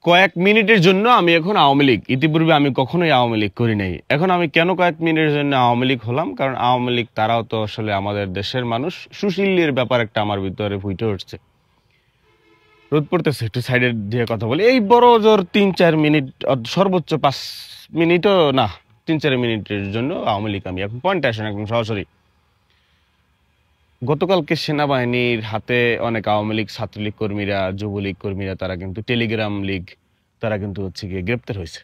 কয়েক মিনিটের জন্য আমি এখন আওয়ামী লীগ, ইতিপূর্বে আমি কখনোই আওয়ামী লীগ করি নাই। এখন আমি কেন কয়েক মিনিটের জন্য আওয়ামী লীগ হলাম? কারণ আওয়ামী লীগ তারাও তো আসলে আমাদের দেশের মানুষ। সুশীলের ব্যাপার একটা আমার ভিতরে ফুটে উঠছে। রোদ পড়তেছে, একটু সাইডে দিয়ে কথা বলি। এই বড় জোর ৩-৪ মিনিট, সর্বোচ্চ ৫ মিনিটও না, ৩-৪ মিনিটের জন্য আওয়ামী লীগ আমি। এখন পয়েন্টে আসেন একদম সরাসরি। গতকালকে সেনাবাহিনীর হাতে অনেক আওয়ামী লীগ, ছাত্রলীগ কর্মীরা, যুবলীগ কর্মীরা, তারা কিন্তু টেলিগ্রাম লীগ, তারা কিন্তু হচ্ছে গিয়ে গ্রেপ্তার হয়েছে।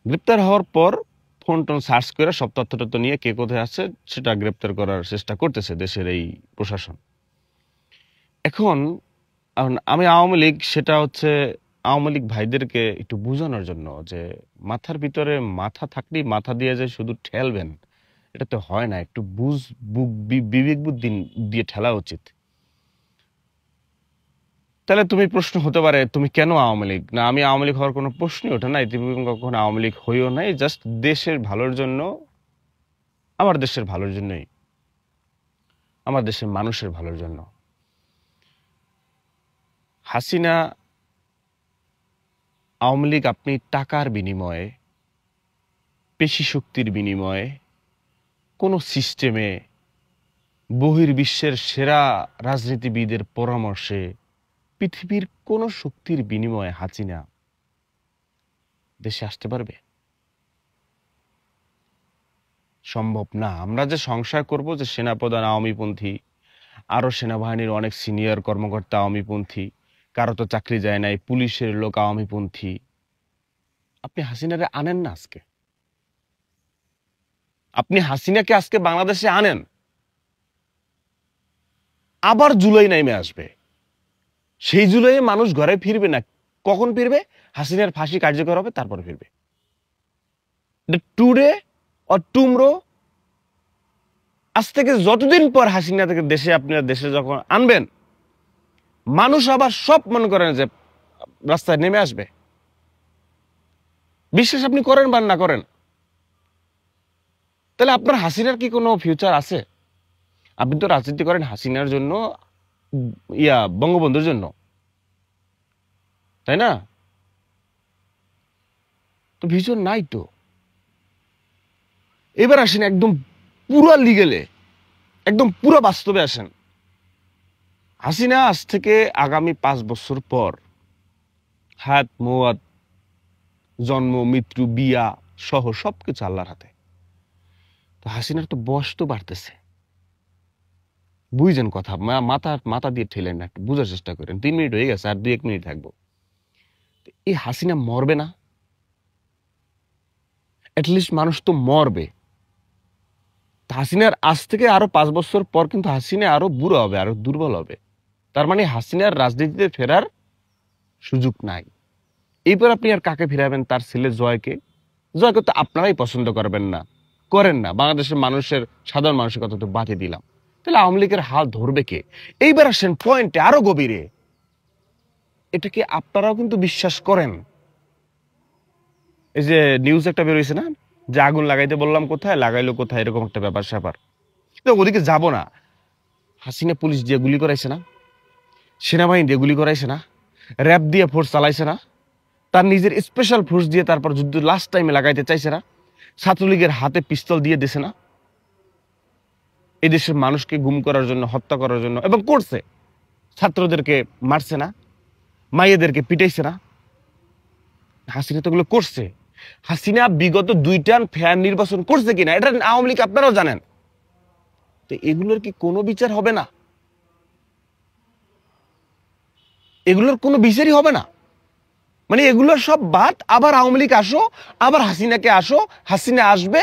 গ্রেপ্তার হওয়ার পর ফোন টোন সার্চ করে সব তথ্য নিয়ে কে কোথায় আছে সেটা গ্রেপ্তার করার চেষ্টা করতেছে দেশের এই প্রশাসন। এখন আমি আওয়ামী লীগ, সেটা হচ্ছে আওয়ামী লীগ ভাইদেরকে একটু বোঝানোর জন্য যে মাথার ভিতরে মাথা থাকলেই মাথা দিয়ে যে শুধু ঠেলবেন, এটা তো হয় না। একটু বিবেক বুদ্ধি দিয়ে ঠেলা উচিত। তাহলে তুমি প্রশ্ন হতে পারে, তুমি কেন আওয়ামী লীগ? না, আমি আওয়ামী লীগ হওয়ার কোনো প্রশ্নই ওঠে না, ইতিপূর্বে কখনো আওয়ামী লীগ হইও নাই। জাস্ট দেশের ভালোর জন্য, আমার দেশের ভালোর জন্যই, আমার দেশের মানুষের ভালোর জন্য। হাসিনা, আওয়ামী লীগ আপনি টাকার বিনিময়ে, পেশি শক্তির বিনিময়ে, কোনো সিস্টেমে, বহির্বিশ্বের সেরা রাজনীতিবিদের পরামর্শে, পৃথিবীর কোনো শক্তির বিনিময়ে হাসিনা দেশে আসতে পারবে? সম্ভব না। আমরা যে সংশয় করব যে সেনাপ্রধান আওয়ামীপন্থী, আরো সেনাবাহিনীর অনেক সিনিয়র কর্মকর্তা আওয়ামীপন্থী, কারো তো চাকরি যায় নাই, পুলিশের লোক আওয়ামীপন্থী। আপনি হাসিনারে আনেন না আজকে, আপনি হাসিনাকে আজকে বাংলাদেশে আনেন, আবার জুলাই নেমে আসবে। সেই জুলাইয়ে মানুষ ঘরে ফিরবে না। কখন ফিরবে? হাসিনার ফাঁসি কার্যকর হবে, তারপরে ফিরবে। টুডে অর টুমরো, আজ থেকে যতদিন পর হাসিনা থেকে দেশে, আপনার দেশে যখন আনবেন, মানুষ আবার সব মনে করেন যে রাস্তায় নেমে আসবে। বিশ্বাস আপনি করেন বা না করেন, তাহলে আপনার হাসিনার কি কোনো ফিউচার আছে? আপনি তো রাজনীতি করেন হাসিনার জন্য, বঙ্গবন্ধুর জন্য, তাই না? তো ভিশন নাই তো। এবার আসেন একদম পুরো লিগেলে, একদম পুরো বাস্তবে আসেন। হাসিনা আজ থেকে আগামী 5 বছর পর হায়াত, মওয়াত, জন্ম, মৃত্যু, বিয়া সহ সবকিছু আল্লাহর হাতে। তো হাসিনার তো বয়স তো বাড়তেছে, বুঝছেন কথা? মাথা দিয়ে ঠেলেন না, একটু বুঝার চেষ্টা করেন। 3 মিনিট হয়ে গেছে, আর 2-1 মিনিট থাকবো। এই হাসিনা মরবে না? অ্যাটলিস্ট মানুষ তো মরবে। হাসিনার আজ থেকে আরো 5 বছর পর কিন্তু হাসিনা আরো বুড়ো হবে, আরো দুর্বল হবে। তার মানে হাসিনার রাজনীতিতে ফেরার সুযোগ নাই। এইবার আপনি আর কাকে ফিরাবেন? তার ছেলে জয়কে। জয়কে তো আপনারাই পছন্দ করবেন না, করেন না। বাংলাদেশের মানুষের, সাধারণ মানুষের কথা তো বাদে দিলাম। তাহলে আওয়ামী লীগের হাল ধরবে কে? এইবার আসেন পয়েন্টে আরো গভীরে। এটাকে আপনারাও কিন্তু বিশ্বাস করেন? এই যে নিউজ একটা বেরোইছে না, যে আগুন লাগাইতে বললাম কোথায়, লাগাইলো কোথায়, এরকম একটা ব্যাপার স্যাপার। তো ওদিকে যাব না। হাসিনা পুলিশ দিয়ে গুলি করাইছে না, সেনাবাহিনী দিয়ে গুলি করাইছে না, র্যাব দিয়ে ফোর্স চালাইছে না, তার নিজের স্পেশাল ফোর্স দিয়ে তারপর যুদ্ধ লাস্ট টাইমে লাগাইতে চাইছে না, ছাত্রলীগের হাতে পিস্তল দিয়ে দিছে না, এদেশের মানুষকে গুম করার জন্য, হত্যা করার জন্য, এবং করছে। ছাত্রদেরকে মারছে না, মাইয়েদেরকে পিটাইছে না। হাসিনা তো এগুলো করছে। হাসিনা বিগত 2টা ফেয়ার নির্বাচন করছে কিনা এটা আওয়ামী লীগ আপনারাও জানেন। তো এগুলোর কি কোনো বিচার হবে না? এগুলোর কোনো বিচারই হবে না? মানে এগুলোর সব বাদ, আবার আওয়ামী লীগ আসো, আবার হাসিনাকে আসো, হাসিনা আসবে,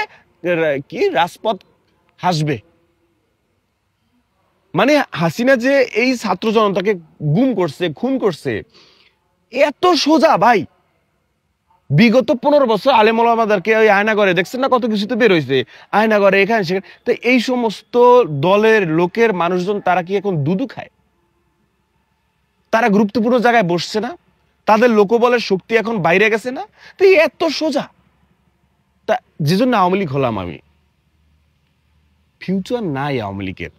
কি রাজপথ হাসবে। মানে হাসিনা যে এই ছাত্র জনতাকে গুম করছে, খুন করছে, এত সোজা ভাই? বিগত 15 বছর আলেম ওলামাদেরকে ওই আয়নাগরে দেখছেন না, কত কিছু তো বের হয়েছে আয়নাগরে, এখানে সেখানে। তো এই সমস্ত দলের লোকের মানুষজন, তারা কি এখন দুধু খায়? তারা গুরুত্বপূর্ণ জায়গায় বসছে না? তাদের লোকবলের শক্তি এখন বাইরে গেছে না? তো এত সোজা। তা যে জন্য আওয়ামী লীগ হলাম আমি। ফিউচার নাই আওয়ামী লীগের।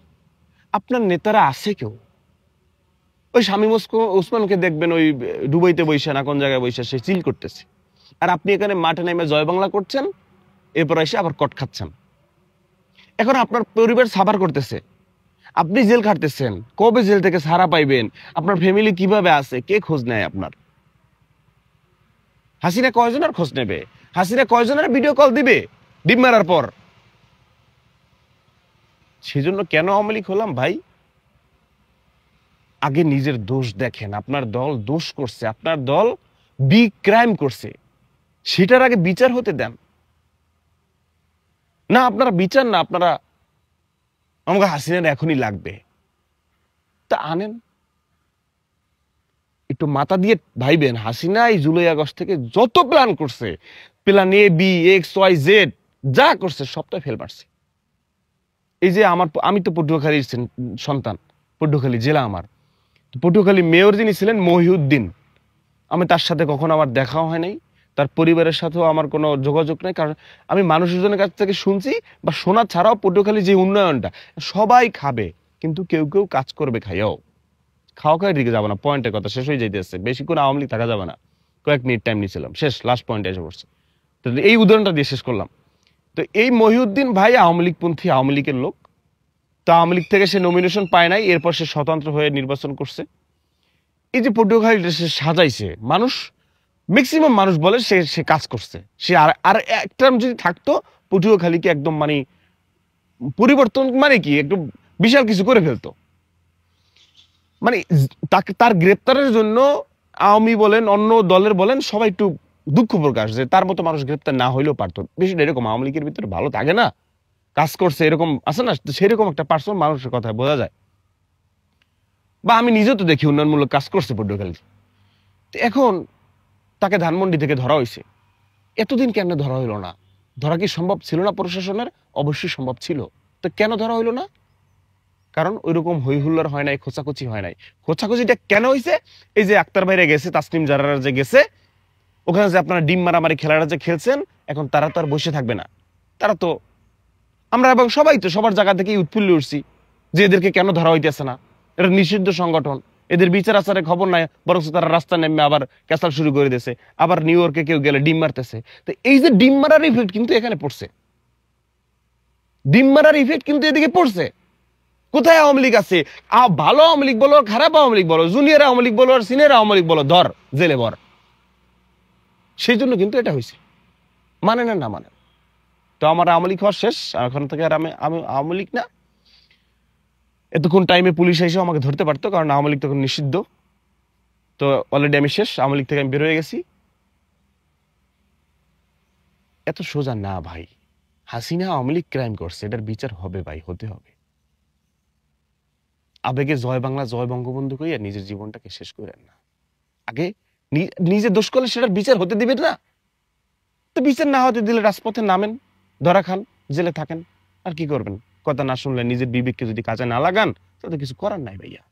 আপনার নেতারা আছে কেউ? ওই শামীম ওসমানকে দেখবেন ওই দুবাইতে বৈশা না কোন জায়গায় বৈশা সে চিল করতেছে, আর আপনি এখানে মাঠে নেমে জয় বাংলা করছেন, এরপর এসে আবার কট খাচ্ছেন। এখন আপনার পরিবার সাফার করতেছে, আপনি জেল খাটতেছেন, কবে জেল থেকে ছাড়া পাইবেন, আপনার ফ্যামিলি কিভাবে আছে, কে খোঁজ নেয় আপনার? হাসিনা কয়জনের খোঁজ নেবে? হাসিনা কয়জনের ভিডিও কল দিবে ডিম মারার পর? সেজন্য কেন আওয়ামী লীগ হলাম ভাই? আগে নিজের দোষ দেখেন। আপনার দল দোষ করছে, আপনার দল বিগ ক্রাইম করছে, সেটার আগে বিচার হতে দেন না। আপনারা বিচার না, আপনারা আমাকে হাসিনার এখনই লাগবে, তা আনেন। একটু মাথা দিয়ে ভাইবেন, হাসিনা এই জুলাই আগস্ট থেকে যত প্ল্যান করছে, plan A B X Y Z যা করছে সবটাই ফেল মারছে। এই যে আমি তো পটুয়াখালীর সন্তান, পটুয়াখালী জেলা আমার। পটুয়াখালী মেয়র যিনি ছিলেন মহিউদ্দিন, আমি তার সাথে কখনো আমার দেখাও হয় নাই, তার পরিবারের সাথেও আমার কোনো যোগাযোগ নাই। কারণ আমি মানুষজনের কাছ থেকে শুনছি বা শোনা ছাড়াও পটুয়াখালী যে উন্নয়নটা সবাই খাবে, কিন্তু কেউ কেউ কাজ করবে খাইয়াও। খাওয়া খাওয়ার দিকে যাবো না, পয়েন্টের কথা শেষ হয়ে যাইতেছে, বেশিক্ষণ আওয়ামী লীগ থাকা যাবে না। কয়েক মিনিট টাইম নিয়েছিলাম, শেষ লাস্ট পয়েন্টে এসে পড়ছে। তো এই উদাহরণটা দিয়ে শেষ করলাম। তো এই মহিউদ্দিন ভাই আওয়ামী লীগপন্থী, আওয়ামী লীগের লোক। তো আওয়ামী লীগ থেকে সে নমিনেশন পায় নাই, এরপর সে স্বতন্ত্র হয়ে নির্বাচন করছে। এই যে পটুয়াখালীটা সে সাজাইছে, মানুষ ম্যাক্সিমাম মানুষ বলে সে সে কাজ করছে। সে আর আর একটা যদি থাকতো পটুয়াখালীকে একদম মানে পরিবর্তন মানে কি একটু বিশাল কিছু করে ফেলতো। মানে তাকে তার গ্রেপ্তারের জন্য আওয়ামী বলেন অন্য দলের বলেন সবাই একটু দুঃখ প্রকাশ, যে তার মতো মানুষ গ্রেপ্তার না হইলেও পারতো। বিষয়টা এরকম, আওয়ামী লীগের ভিতরে ভালো থাকে না, কাজ করছে এরকম আছে না, সেরকম একটা পার্সন মানুষের কথা বোঝা যায়। বা আমি নিজেও তো দেখি উন্নয়নমূলক কাজ করছে পটুয়াখালী। এখন তাকে ধানমন্ডি থেকে ধরা হয়েছে, এতদিন কেন ধরা হইলো না? ধরা কি সম্ভব ছিল না প্রশাসনের? অবশ্যই সম্ভব ছিল। তো কেন ধরা হইলো না? কারণ ওইরকম হই হুল্লার হয় নাই, খোঁচাখুচি হয় নাই। খোঁচাখুচিটা কেন হয়েছে? এই যে আক্তার বাইরে গেছে, তাসনিম জারারা যে গেছে, ওখানে যে আপনারা ডিম মারামারি খেলাটা যে খেলছেন, এখন তারা তো আর বসে থাকবে না। তারা তো আমরা এবং সবাই তো সবার জায়গা থেকেই উৎফুল্লে উঠছি যে এদেরকে কেন ধরা হইতেছে না, এটা নিষিদ্ধ সংগঠন, এদের বিচার আচারের খবর নাই, বরং তারা রাস্তা নেমে আবার ক্যাসাল শুরু করে দিয়েছে, আবার নিউ ইয়র্কে কেউ গেলে ডিম মারতেছে। তো এই যে ডিম মারার ইফেক্ট কিন্তু এখানে পড়ছে, ডিম মারার ইফেক্ট কিন্তু এদিকে পড়ছে। কোথায় আওয়ামী লীগ আছে? ভালো আওয়ামী লীগ বলো, খারাপ আওয়ামী লীগ বলো, জুনিয়র আওয়ামী লীগ বলো আর সিনিয়র আওয়ামী লীগ বলো, ধর জেলে ভর। সেই জন্য কিন্তু এটা হয়েছে, মানে না না মানে। তো আমার আওয়ামী লীগ হওয়া শেষ, এখন থেকে আর আমি আমি আওয়ামী লীগ না। এতক্ষণ টাইমে পুলিশ এসেও আমাকে ধরতে পারতো, কারণ আওয়ামী লীগ তখন নিষিদ্ধ। তো অলরেডি আমি শেষ, আওয়ামী লীগ থেকে আমি বের হয়ে গেছি। এত সোজা না ভাই। হাসিনা আওয়ামী লীগ ক্রাইম করছে, এটার বিচার হবে ভাই, হতে হবে। আবেগে জয় বাংলা জয় বঙ্গবন্ধু কইয়া নিজের জীবনটাকে শেষ করেন না। আগে নিজে দোষ করলে সেটার বিচার হতে দিবেন না। তো বিচার না হতে দিলে রাজপথে নামেন, ধরা খান, জেলে থাকেন, আর কি করবেন? কথা না শুনলে নিজের বিবেককে যদি কাজে না লাগান তাহলে কিছু করার নাই ভাইয়া।